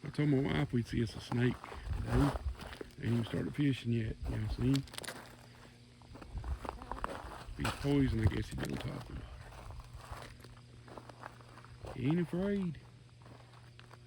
I told my wife we'd see us a snake today. Ain't even started fishing yet. Y'all seen? If he's poison, I guess he'd be on top of the water. He ain't afraid.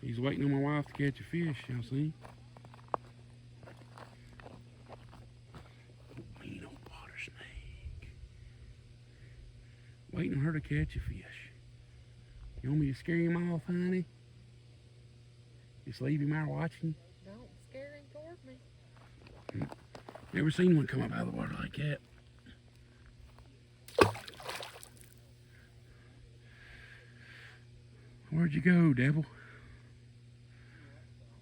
He's waiting on my wife to catch a fish. Y'all see? Mean old water snake. Waiting on her to catch a fish. You want me to scare him off, honey? Just leave him out watching? Don't scare him toward me. Never seen one come up out of the water like that. Where'd you go, devil?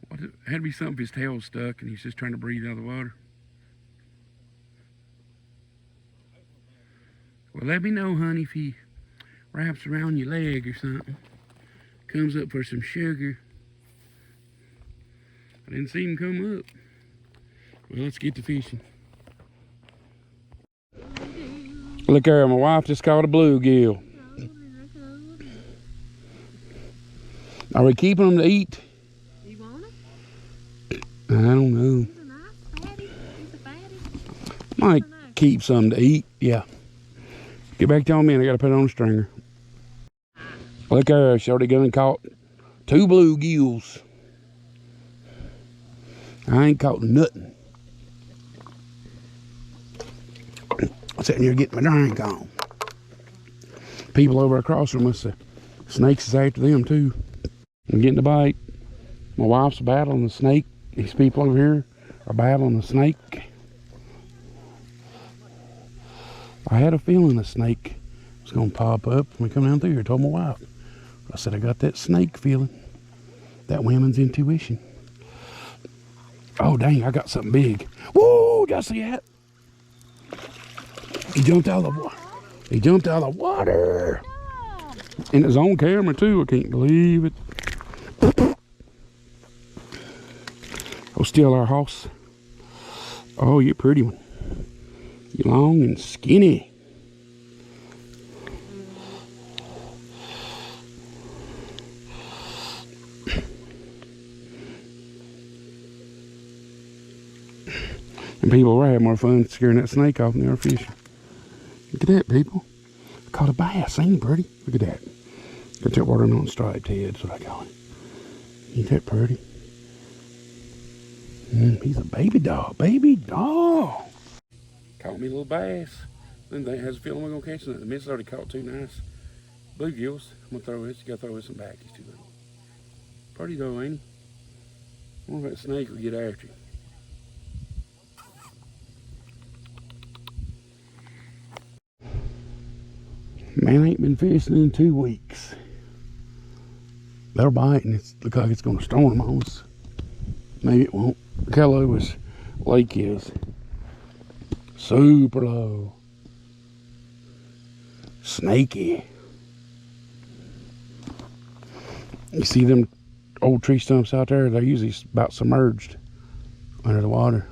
What, had to be something if his tail's stuck and he's just trying to breathe out of the water. Well, let me know, honey, if he wraps around your leg or something. Comes up for some sugar. I didn't see him come up. Well, let's get to fishing. Look there, my wife just caught a bluegill. Are we keeping them to eat? You want it? I don't know. He's a nice fatty. He's a fatty. Might keep some to eat, yeah. Get back to me and I gotta put it on a stringer. Look there, Shorty gun caught 2 bluegills. I ain't caught nothing. I'm sitting here getting my drink on. People over across from us, snakes is after them too. I'm getting a bite. My wife's battling the snake. These people over here are battling the snake. I had a feeling a snake was gonna pop up when we come down through here. I told my wife. I said I got that snake feeling. That women's intuition. Oh dang, I got something big. Whoa, did you see that? He jumped out of the water. He jumped out of the water. And it's on camera too, I can't believe it. Oh, still our horse. Oh, you're a pretty one. You're long and skinny. And people were having more fun scaring that snake off than they were fishing. Look at that, people. I caught a bass, ain't he pretty? Look at that. Got that watermelon striped head, that's what I call it. Ain't that pretty? He's a baby dog. Baby dog. Caught me a little bass. Then they has a feeling we're gonna catch them. The missus already caught 2 nice bluegills. I'm gonna throw this. You gotta throw this some back. He's too little. Pretty though, ain't he? I wonder if that snake will get after him. Man, I ain't been fishing in 2 weeks. They're biting. It looks like it's gonna storm on us. Maybe it won't. Look how low this lake is. Super low. Snaky. You see them old tree stumps out there? They're usually about submerged under the water.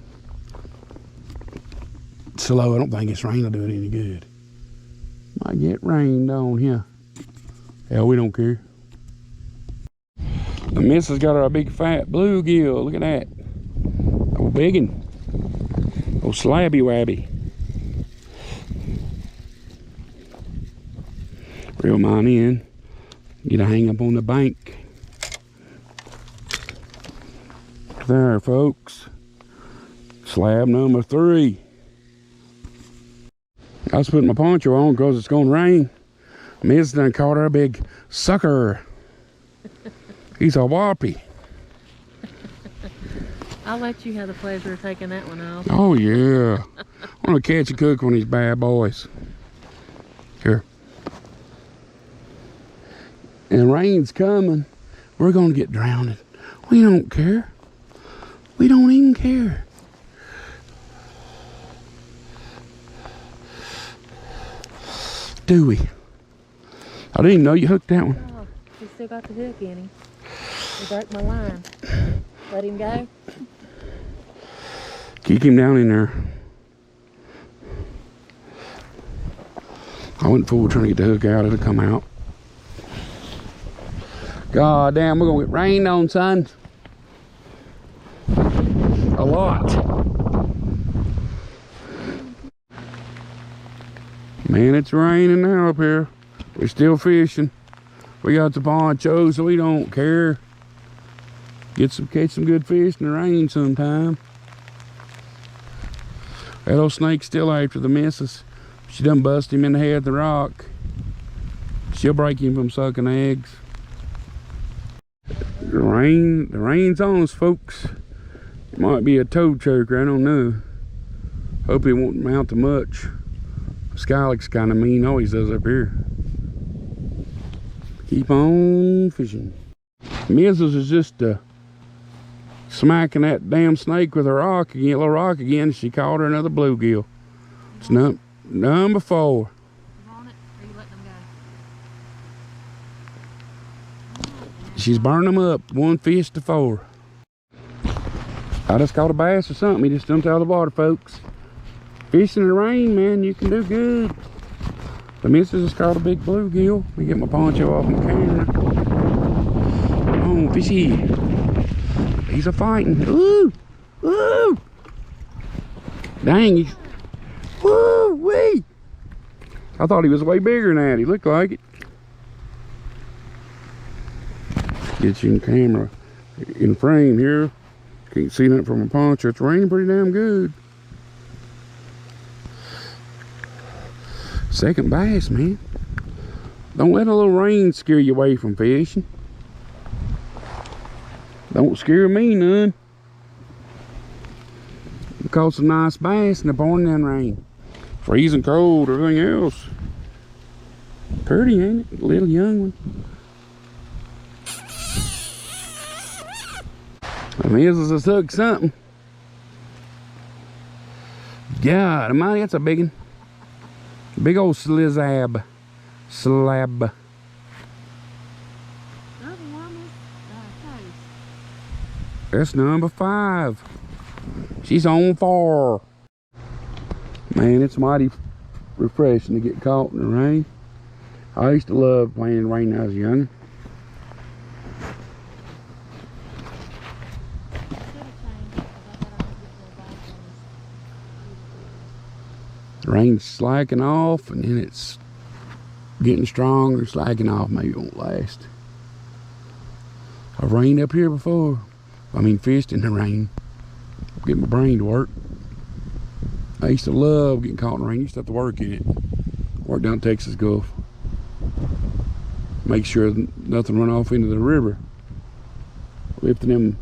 It's so low, I don't think this rain will do it any good. Might get rained on here. Hell, we don't care. The missus got her a big fat bluegill. Look at that. Oh, biggin. Oh, slabby wabby. Reel mine in. Get a hang up on the bank. There, folks. Slab number 3. I was putting my poncho on because it's going to rain. Miz done caught her a big sucker. He's a whoppy. I'll let you have the pleasure of taking that one off. Oh, yeah. I'm going to catch and cook on these bad boys. Here. And rain's coming. We're going to get drowned. We don't care. We don't even care. Do we? I didn't even know you hooked that one. Oh, you still got the hook in him. He broke my line. Let him go. Keep him down in there. I went forward trying to get the hook out. It'll come out. God damn, we're gonna get rained on, son. lot. Man, it's raining now up here. We're still fishing. We got the poncho, so we don't care. Catch some good fish in the rain sometime. That old snake's still after the missus. She done bust him in the head with the rock. She'll break him from sucking eggs. The rain's on us, folks. It might be a toad choker, I don't know. Hope it won't amount to much. Sky looks kind of mean, always does up here. Keep on fishing. Mrs. is just smacking that damn snake with a rock again, little rock again. She caught her another bluegill. It's number 4. She's burning them up, 1 fish to 4. I just caught a bass or something. He just jumped out of the water, folks. Fishing in the rain, man, you can do good. The missus has caught a big bluegill. Let me get my poncho off my camera. Come on, fishy. He's a fighting. Ooh, ooh. Dang, he's, woo wee. I thought he was way bigger than that. He looked like it. Get you in camera, in frame here. Can't see that from a poncho. It's raining pretty damn good. Second bass, man. Don't let a little rain scare you away from fishing. Don't scare me none. We caught some nice bass in the pouring down rain. Freezing cold, everything else. Pretty, ain't it? A little young one. The missus has hooked something. God almighty, that's a big one. Big old slab. That's number 5. She's on 4. Man, it's mighty refreshing to get caught in the rain. I used to love playing in the rain when I was young. The rain's slacking off, and then it's getting stronger, slacking off. Maybe it won't last. I've rained up here before. I mean, fished in the rain. Get my brain to work. I used to love getting caught in the rain. Used to have to work in it. Work down Texas Gulf. Make sure nothing run off into the river. Lifting them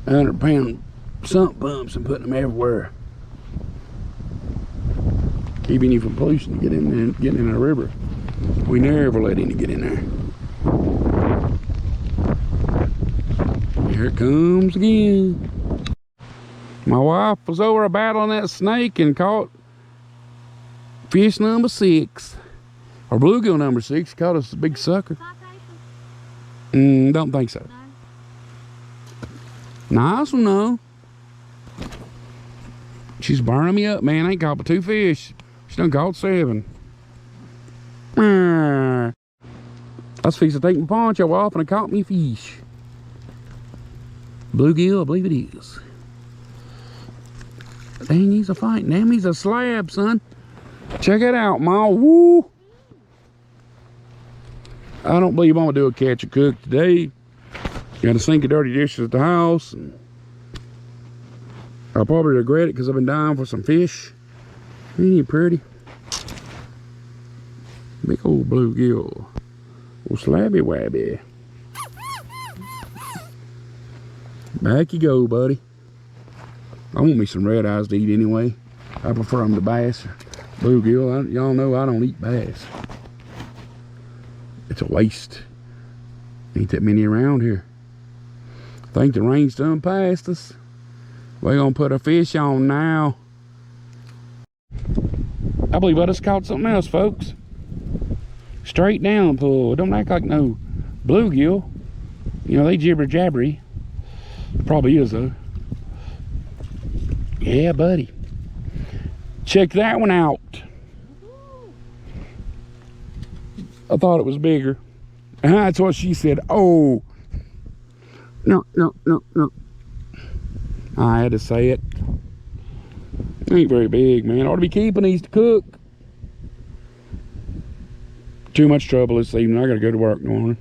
100-pound sump pumps and putting them everywhere. Keeping you from pollution to getting in the river. We never let any get in there. Here it comes again. My wife was over battling that snake and caught fish number 6. Or bluegill number 6. Caught us a big sucker. Don't think so. Nice one though. She's burning me up, man. I ain't caught but 2 fish. She done caught 7. I was fixing to take my poncho off and I caught me fish. Bluegill, I believe it is. Dang, he's a fighting. Damn, he's a slab, son. Check it out, Ma. Woo! I don't believe I'm gonna do a catch or cook today. Got a sink of dirty dishes at the house. And I'll probably regret it because I've been dying for some fish. Ain't he pretty? Big old bluegill. Old slabby wabby. Back you go, buddy. I want me some red eyes to eat anyway. I prefer them to bass or bluegill. Y'all know I don't eat bass. It's a waste. Ain't that many around here. I think the rain's done past us. We're gonna put a fish on now. I believe I just caught something else, folks. Straight down pull. Don't act like no bluegill. You know, they jibber jabbery. Probably is though. Yeah, buddy. Check that one out. I thought it was bigger. And that's what she said. Oh. No. I had to say it. Ain't very big, man. Ought to be keeping these to cook. Too much trouble this evening. I gotta go to work in the morning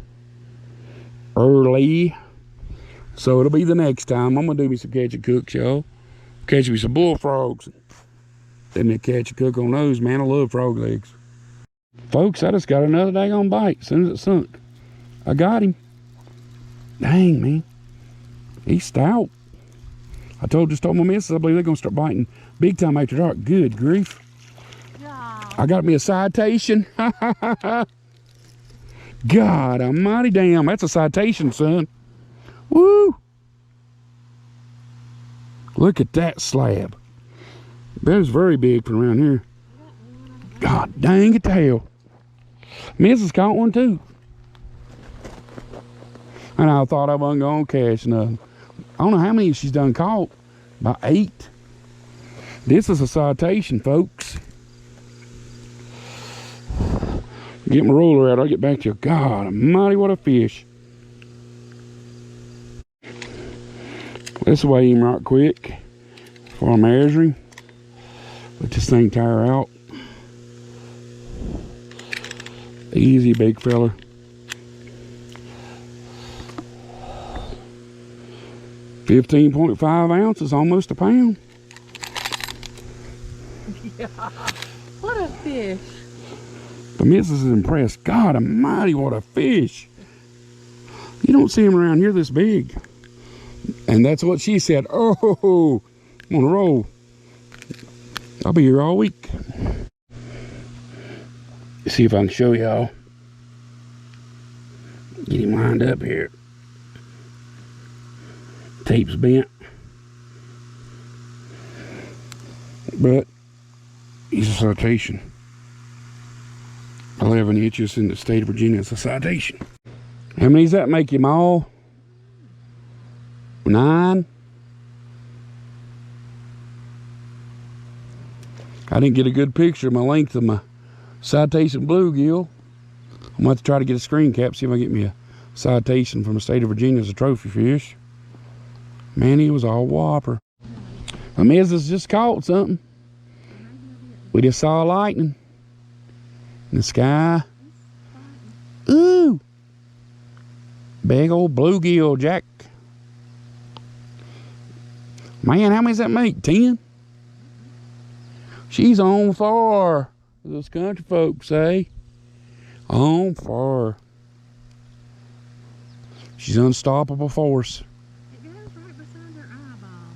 early. So it'll be the next time. I'm gonna do me some catch and cook, y'all. Catch me some bullfrogs. Then they catch and cook on those, man. I love frog legs. Folks, I just got another daggone bite as soon as it sunk. I got him. Dang, man. He's stout. I just told my missus I believe they're gonna start biting big time after dark. Good grief. Yeah. I got me a citation. God almighty damn, that's a citation, son. Woo! Look at that slab. That is very big from around here. God dang it to hell. Mrs. caught one too. And I thought I wasn't gonna catch nothing. I don't know how many she's done caught. About 8. This is a citation, folks. Get my roller out, I'll get back to you. God almighty, what a fish. Let's weigh him right quick before I measure him. Let this thing tire out. Easy, big fella. .5 ounces, almost a pound. Yeah. What a fish. The missus is impressed. God almighty, what a fish. You don't see them around here this big. And that's what she said. Oh, I'm on a roll. I'll be here all week. Let's see if I can show y'all. Get him lined up here. Tape's bent. But he's a citation. 11 inches in the state of Virginia is a citation. How many does that make you, Ma? 9? I didn't get a good picture of my length of my citation bluegill. I'm going to have to try to get a screen cap, see if I can get me a citation from the state of Virginia as a trophy fish. Man, he was all whopper. The missus just caught something. We just saw lightning in the sky. Ooh! Big old bluegill, Jack. Man, how many does that make? 10? She's on fire, as those country folks say. On fire. She's unstoppable force. It goes right beside their eyeball.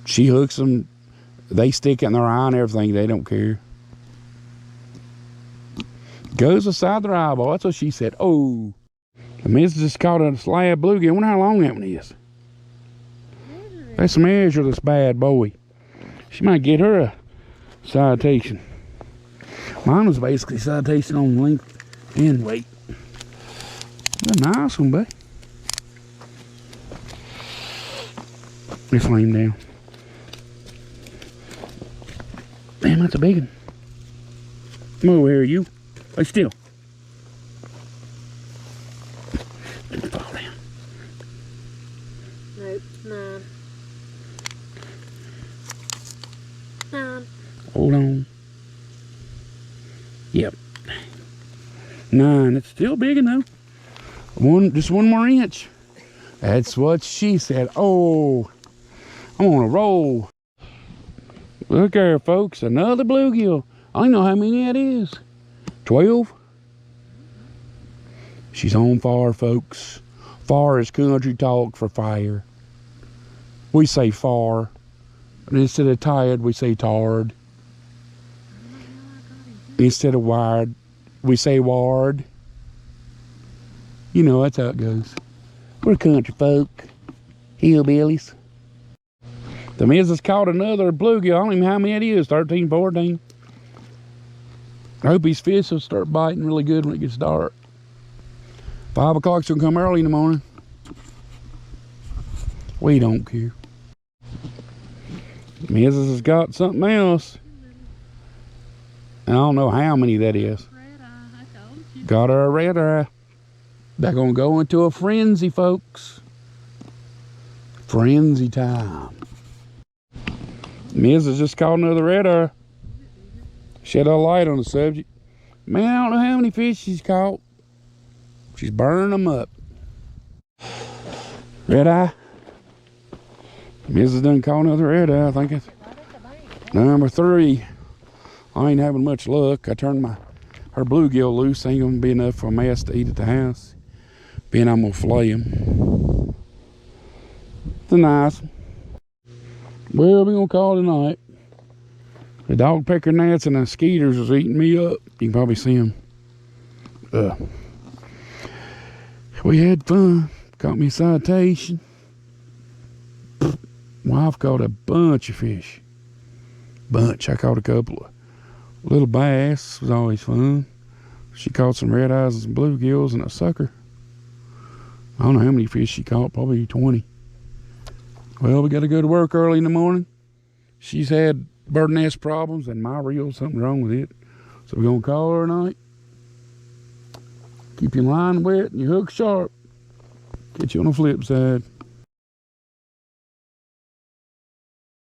She hooks them. They stick it in their eye and everything. They don't care. Goes beside their eyeball. That's what she said. Oh. The missus just caught a slab bluegill. I wonder how long that one is. Let's measure this bad boy. She might get her a citation. Mine was basically citation on length and weight. A nice one, buddy. Let's lay him down. Damn, that's a big one. Come over here, you. Lay still. Don't fall down. Nope, 9. 9. Hold on. Yep. 9. It's still big enough. Just one more inch. That's what she said. Oh, I'm on a roll. Look there, folks. Another bluegill. I don't know how many that is. 12. She's on fire, folks. Fire is country talk for fire. We say far. And instead of tired, we say tarred. Instead of wired, we say ward. You know, that's how it goes. We're country folk. Hillbillies. The missus caught another bluegill. I don't even know how many it is. 13, 14. I hope these fish will start biting really good when it gets dark. 5 o'clock's gonna come early in the morning. We don't care. The missus has got something else. I don't know how many that is. Red eye, I told you. Got her a red eye. They're gonna go into a frenzy, folks. Frenzy time. Miz has just caught another red eye. Shed a light on the subject. Man, I don't know how many fish she's caught. She's burning them up. Red eye. Miz has done caught another red eye. I think it's number 3. I ain't having much luck. I turned her bluegill loose. Ain't gonna be enough for a mess to eat at the house. Being I'm gonna flay them. It's a nice one. Well, we're gonna call it a night. The dog pecker gnats and the skeeters is eating me up. You can probably see them. We had fun. Caught me a citation. Wife caught a bunch of fish. I caught a couple of little bass. It was always fun. She caught some red eyes and some bluegills and a sucker. I don't know how many fish she caught. Probably 20. Well, we got to go to work early in the morning. She's had bird nest problems and my reel, something wrong with it. So we're going to call her tonight. Keep your line wet and your hook sharp. Catch you on the flip side.